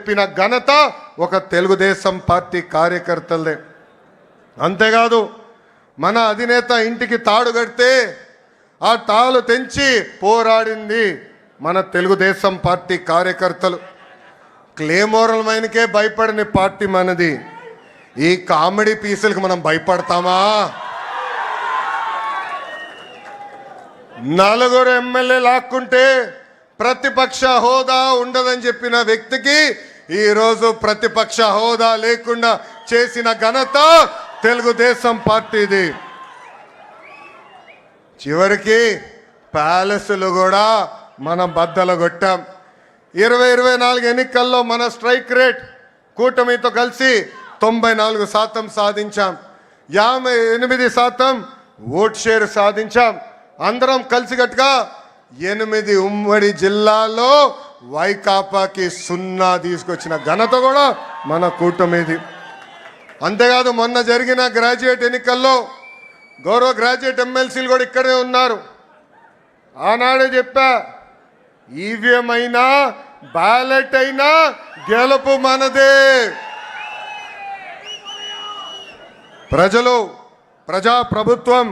చెప్పిన ఘనత ఒక తెలుగుదేశం పార్టీ కార్యకర్తలదే. అంతేకాదు మన అధినేత ఇంటికి తాడు కడితే ఆ తాళ్ళు తెంచి పోరాడింది మన తెలుగుదేశం పార్టీ కార్యకర్తలు. క్లేమోరల్ మైన్కే భయపడని పార్టీ మనది. ఈ కామెడీ పీసులకు మనం భయపడతామా? నలుగురు ఎమ్మెల్యే లాక్కుంటే ప్రతిపక్ష హోదా ఉండదని చెప్పిన వ్యక్తికి ఈరోజు ప్రతిపక్ష హోదా లేకుండా చేసిన ఘనత తెలుగుదేశం పార్టీది. చివరికి ప్యాలెస్లు కూడా మనం బద్దలు కొట్టాం. 2024 ఎన్నికల్లో మన స్ట్రైక్ రేట్ కూటమితో కలిసి 94% సాధించాం. 58% ఓట్ షేర్ సాధించాం. అందరం కలిసికట్టుగా 8 ఉమ్మడి జిల్లాల్లో వైకాపాకి 0 తీసుకొచ్చిన ఘనత కూడా మన కూటమిది. అంతేకాదు మొన్న జరిగిన గ్రాడ్యుయేట్ ఎన్నికల్లో గౌరవ గ్రాడ్యుయేట్ ఎమ్మెల్సీలు కూడా ఇక్కడే ఉన్నారు. ఆనాడే చెప్పా, ఈవీఎం అయినా బ్యాలెట్ అయినా గెలుపు మనదే. ప్రజలు ప్రజాప్రభుత్వం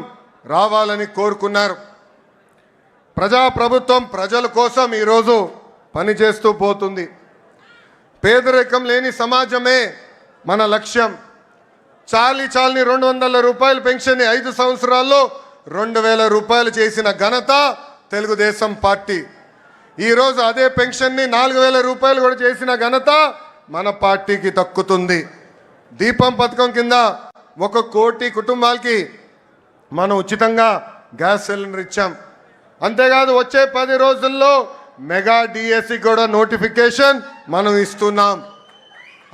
రావాలని కోరుకున్నారు. ప్రజాప్రభుత్వం ప్రజల కోసం ఈరోజు పనిచేస్తూ పోతుంది. పేదరికం లేని సమాజమే మన లక్ష్యం. చాలని 200 రూపాయల పెన్షన్ని 5 సంవత్సరాల్లో 2000 రూపాయలు చేసిన ఘనత తెలుగుదేశం పార్టీ. ఈరోజు అదే పెన్షన్ని 4000 రూపాయలు కూడా చేసిన ఘనత మన పార్టీకి దక్కుతుంది. దీపం పథకం కింద 1 కోటి కుటుంబాలకి మనం ఉచితంగా గ్యాస్ సిలిండర్ ఇచ్చాం. అంతేకాదు వచ్చే 10 రోజుల్లో మెగా డిఎస్సి కూడా నోటిఫికేషన్ మనం ఇస్తున్నాం.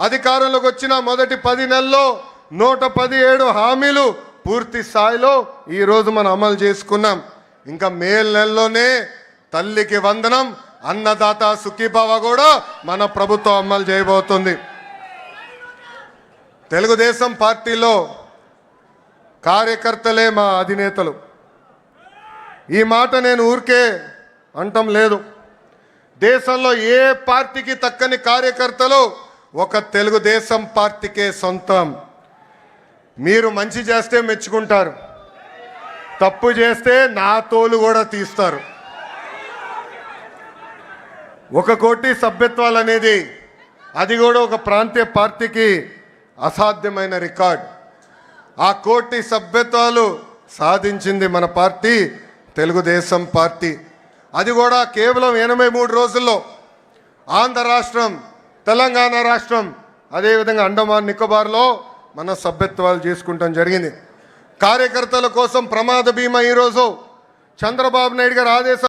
అధికారంలోకి వచ్చిన మొదటి 10 నెలల్లో 117 హామీలు పూర్తి స్థాయిలో ఈరోజు మనం అమలు చేసుకున్నాం. ఇంకా మే నెలలోనే తల్లికి వందనం, అన్నదాత సుఖీభావ కూడా మన ప్రభుత్వం అమలు చేయబోతుంది. తెలుగుదేశం పార్టీలో కార్యకర్తలే మా అధినేతలు. ఈ మాట నేను ఊరికే అంటం లేదు. దేశంలో ఏ పార్టీకి తక్కని కార్యకర్తలు ఒక తెలుగుదేశం పార్టీకే సొంతం. మీరు మంచి చేస్తే మెచ్చుకుంటారు, తప్పు చేస్తే నా తోలు కూడా తీస్తారు. 1 కోటి సభ్యత్వాలు అనేది అది కూడా ఒక ప్రాంతీయ పార్టీకి అసాధ్యమైన రికార్డ్. ఆ 1 కోటి సభ్యత్వాలు సాధించింది మన పార్టీ తెలుగుదేశం పార్టీ. అది కూడా కేవలం 83 రోజుల్లో. ఆంధ్ర రాష్ట్రం, తెలంగాణ రాష్ట్రం, అదేవిధంగా అండమాన్ నికోబార్లో మన సభ్యత్వాలు చేసుకుంటాం జరిగింది. కార్యకర్తల కోసం ప్రమాద బీమా ఈరోజు చంద్రబాబు నాయుడు గారు ఆదేశాలు